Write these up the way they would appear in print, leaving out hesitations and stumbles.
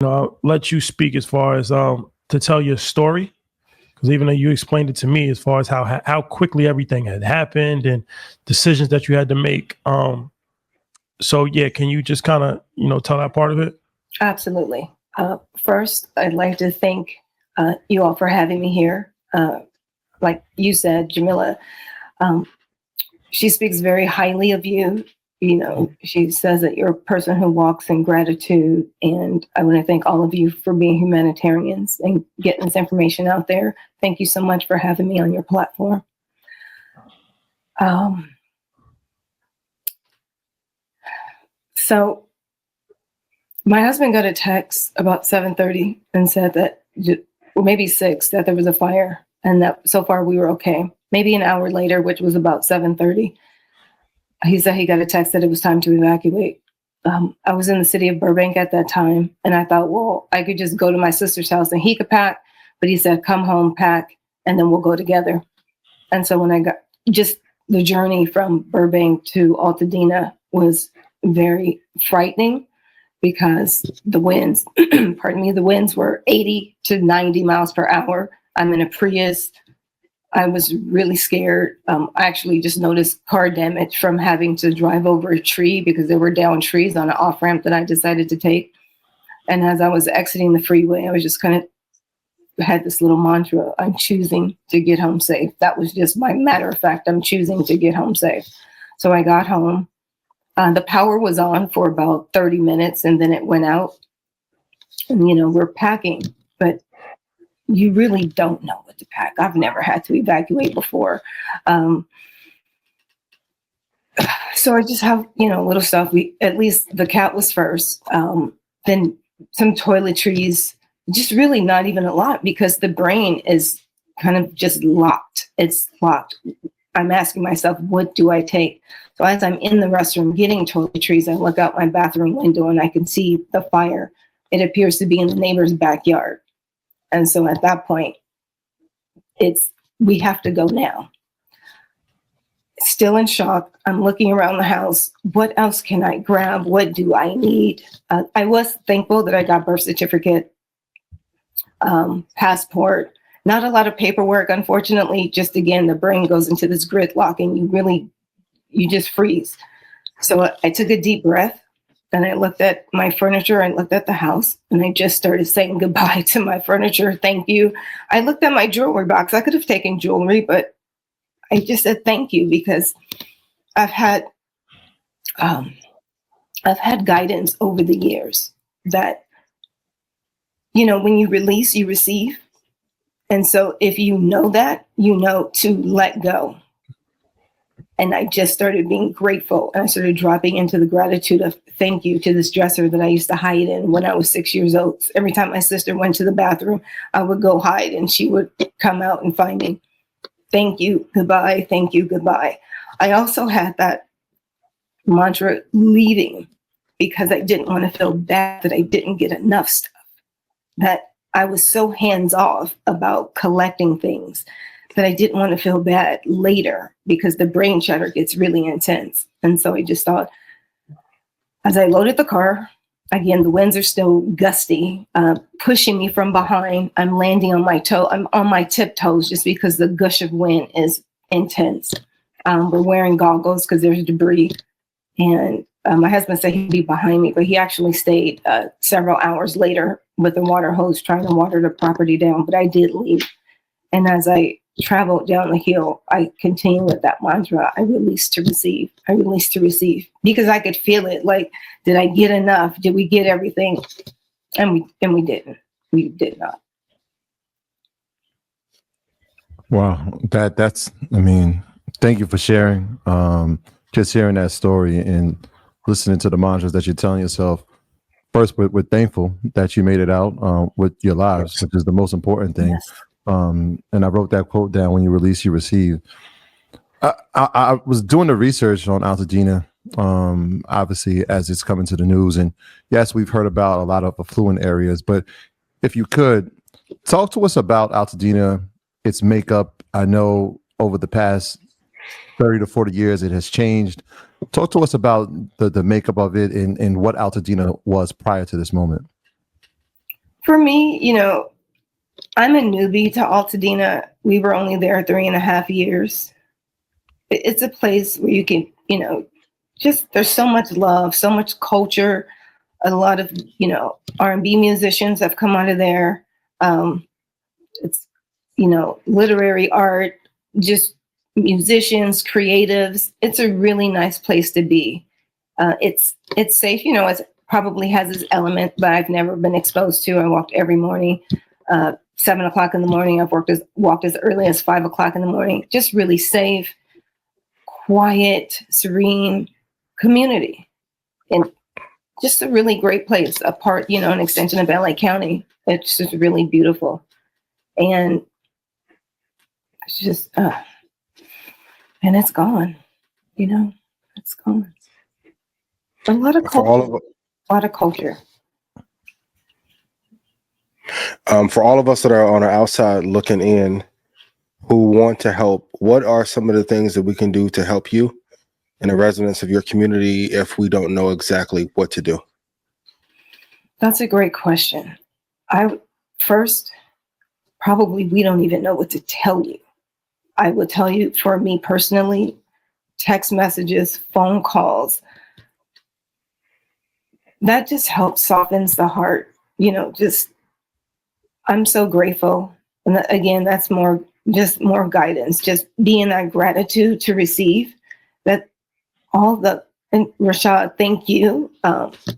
I'll let you speak as far as to tell your story, because even though you explained it to me as far as how quickly everything had happened and decisions that you had to make. So yeah, can you just kind of tell that part of it? Absolutely. First, I'd like to thank you all for having me here. Like you said, Jamila, she speaks very highly of you. She says that you're a person who walks in gratitude. And I want to thank all of you for being humanitarians and getting this information out there. Thank you so much for having me on your platform. So my husband got a text about 7:30 and said that, or maybe 6, that there was a fire and that so far we were okay. Maybe an hour later, which was about 7:30, he said he got a text that it was time to evacuate. I was in the city of Burbank at that time, and I thought, well, I could just go to my sister's house and he could pack, but he said, come home, pack, and then we'll go together. And so when I got, just the journey from Burbank to Altadena was very frightening because the winds, the winds were 80 to 90 miles per hour. I'm in a Prius. I was really scared. I actually just noticed car damage from having to drive over a tree because there were down trees on an off ramp that I decided to take. And as I was exiting the freeway, I was just kind of had this little mantra: I'm choosing to get home safe. That was just my matter of fact. I'm choosing to get home safe. So I got home. The power was on for about 30 minutes and then it went out. And, we're packing, but you really don't know what to pack. I've never had to evacuate before. So I just have, little stuff. At least the cat was first. Then some toiletries, just really not even a lot because the brain is kind of just locked. It's locked. I'm asking myself, what do I take? So as I'm in the restroom getting toiletries, I look out my bathroom window and I can see the fire. It appears to be in the neighbor's backyard. And so at that point, we have to go now. Still in shock. I'm looking around the house. What else can I grab? What do I need? I was thankful that I got birth certificate, passport, not a lot of paperwork, unfortunately. Just again, the brain goes into this gridlock and you just freeze. So I took a deep breath and I looked at my furniture and looked at the house and I just started saying goodbye to my furniture. Thank you. I looked at my jewelry box. I could have taken jewelry, but I just said thank you because I've had guidance over the years that, when you release, you receive. And so if you know that, to let go. And I just started being grateful and I started dropping into the gratitude of thank you to this dresser that I used to hide in when I was 6 years old. Every time my sister went to the bathroom, I would go hide and she would come out and find me. Thank you, goodbye, thank you, goodbye. I also had that mantra leaving because I didn't want to feel bad that I didn't get enough stuff, that I was so hands off about collecting things that I didn't want to feel bad later because the brain chatter gets really intense. And so I just thought, as I loaded the car, again, the winds are still gusty, pushing me from behind. I'm landing on my toe. I'm on my tiptoes just because the gush of wind is intense. We're wearing goggles because there's debris. And my husband said he'd be behind me, but he actually stayed several hours later with the water hose trying to water the property down. But I did leave. And as I traveled down the hill, I continued with that mantra: I release to receive. I release to receive, because I could feel it. Like, did I get enough? Did we get everything? And we didn't. We did not. Wow, that's. I mean, thank you for sharing. Just hearing that story and listening to the mantras that you're telling yourself. First, we're thankful that you made it out with your lives, which is the most important thing. Yes. And I wrote that quote down: when you release, you receive. I was doing the research on Altadena, obviously, as it's coming to the news. And yes, we've heard about a lot of affluent areas, but if you could talk to us about Altadena, its makeup. I know over the past 30 to 40 years, it has changed. Talk to us about the makeup of it and what Altadena was prior to this moment. For me, I'm a newbie to Altadena. We were only there 3.5 years. It's a place where you can, just there's so much love, so much culture. A lot of, R&B musicians have come out of there. It's, literary art, just musicians, creatives. It's a really nice place to be. It's safe, it probably has its element that I've never been exposed to. I walked every morning, 7 o'clock in the morning. I've walked as early as 5 o'clock in the morning. Just really safe, quiet, serene community. And just a really great place, an extension of LA County. It's just really beautiful. And it's just, and it's gone, it's gone. A lot of culture. For all of us that are on the outside looking in, who want to help, what are some of the things that we can do to help you and the residents of your community if we don't know exactly what to do? That's a great question. Probably we don't even know what to tell you. I will tell you, for me personally, text messages, phone calls, that just helps softens the heart. I'm so grateful. And again, that's more guidance, just being that gratitude to receive that and Rashad, thank you.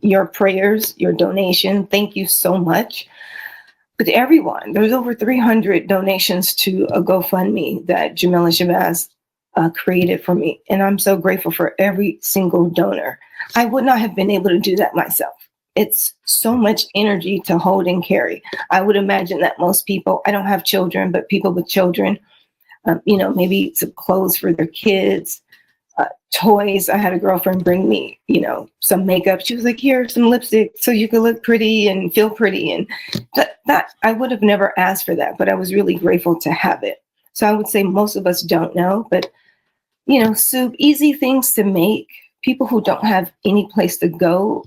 Your prayers, your donation, thank you so much. But everyone, there's over 300 donations to a GoFundMe that Jamila Shabazz created for me. And I'm so grateful for every single donor. I would not have been able to do that myself. It's so much energy to hold and carry. I would imagine that most people, I don't have children, but people with children, maybe some clothes for their kids, toys. I had a girlfriend bring me, some makeup. She was like, "Here's some lipstick so you can look pretty and feel pretty." And that I would have never asked for that, but I was really grateful to have it. So I would say most of us don't know, but soup, easy things to make. People who don't have any place to go,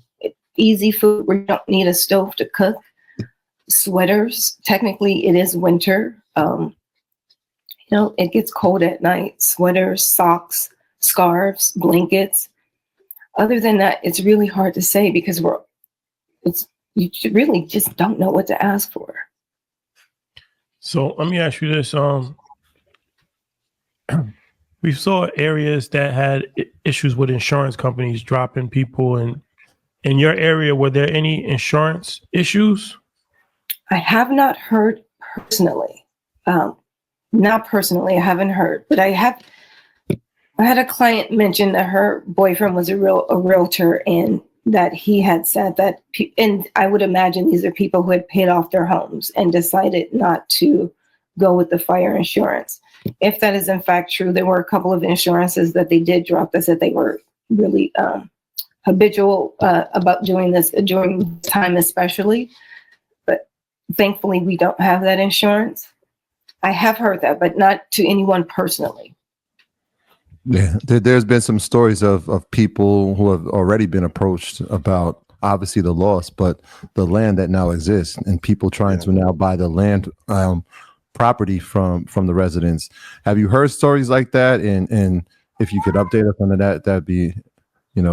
easy food where you don't need a stove to cook. Sweaters. Technically, it is winter. It gets cold at night. Sweaters, socks, scarves, blankets. Other than that, it's really hard to say because you really just don't know what to ask for. So let me ask you this. We saw areas that had issues with insurance companies dropping people. And in your area, were there any insurance issues? I have not heard personally. Not personally, I haven't heard, but I had a client mention that her boyfriend was a realtor and that he had said that, and I would imagine these are people who had paid off their homes and decided not to go with the fire insurance. If that is in fact true, there were a couple of insurances that they did drop that said they were really habitual about doing this during time especially. But thankfully, we don't have that insurance. I have heard that, but not to anyone personally. Yeah, there's been some stories of people who have already been approached about obviously the loss, but the land that now exists and people trying to now buy the land property from the residents. Have you heard stories like that? And if you could update us on that'd be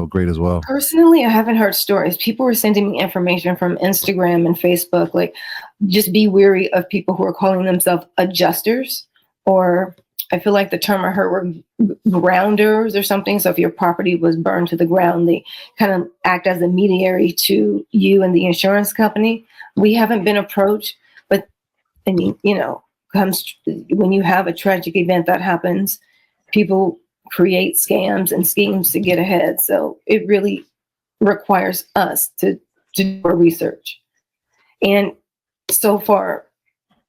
great as well. Personally, I haven't heard stories. People were sending me information from Instagram and Facebook, like just be wary of people who are calling themselves adjusters, or I feel like the term I heard were grounders or something. So if your property was burned to the ground, they kind of act as a mediary to you and the insurance company. We haven't been approached, but I mean, comes when you have a tragic event that happens, people create scams and schemes to get ahead. So it really requires us to do our research. And so far,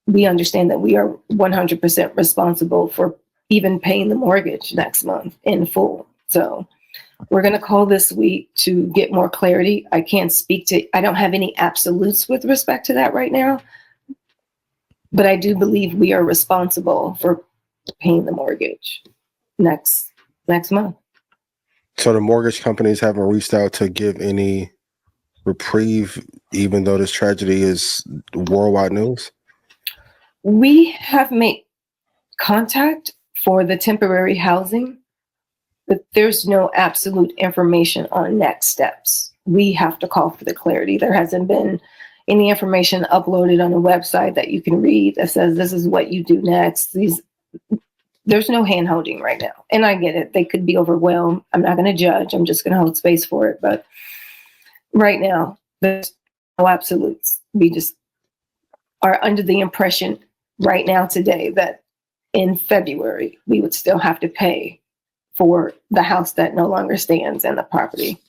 we understand that we are 100% responsible for even paying the mortgage next month in full. So we're going to call this week to get more clarity. I don't have any absolutes with respect to that right now, but I do believe we are responsible for paying the mortgage next month. So the mortgage companies haven't reached out to give any reprieve even though this tragedy is worldwide news? We have made contact for the temporary housing, but there's no absolute information on next steps. We have to call for the clarity. There hasn't been any information uploaded on a website that you can read that says this is what you do next. There's no hand holding right now. And I get it. They could be overwhelmed. I'm not going to judge. I'm just going to hold space for it. But right now, there's no absolutes. We just are under the impression right now today that in February, we would still have to pay for the house that no longer stands and the property.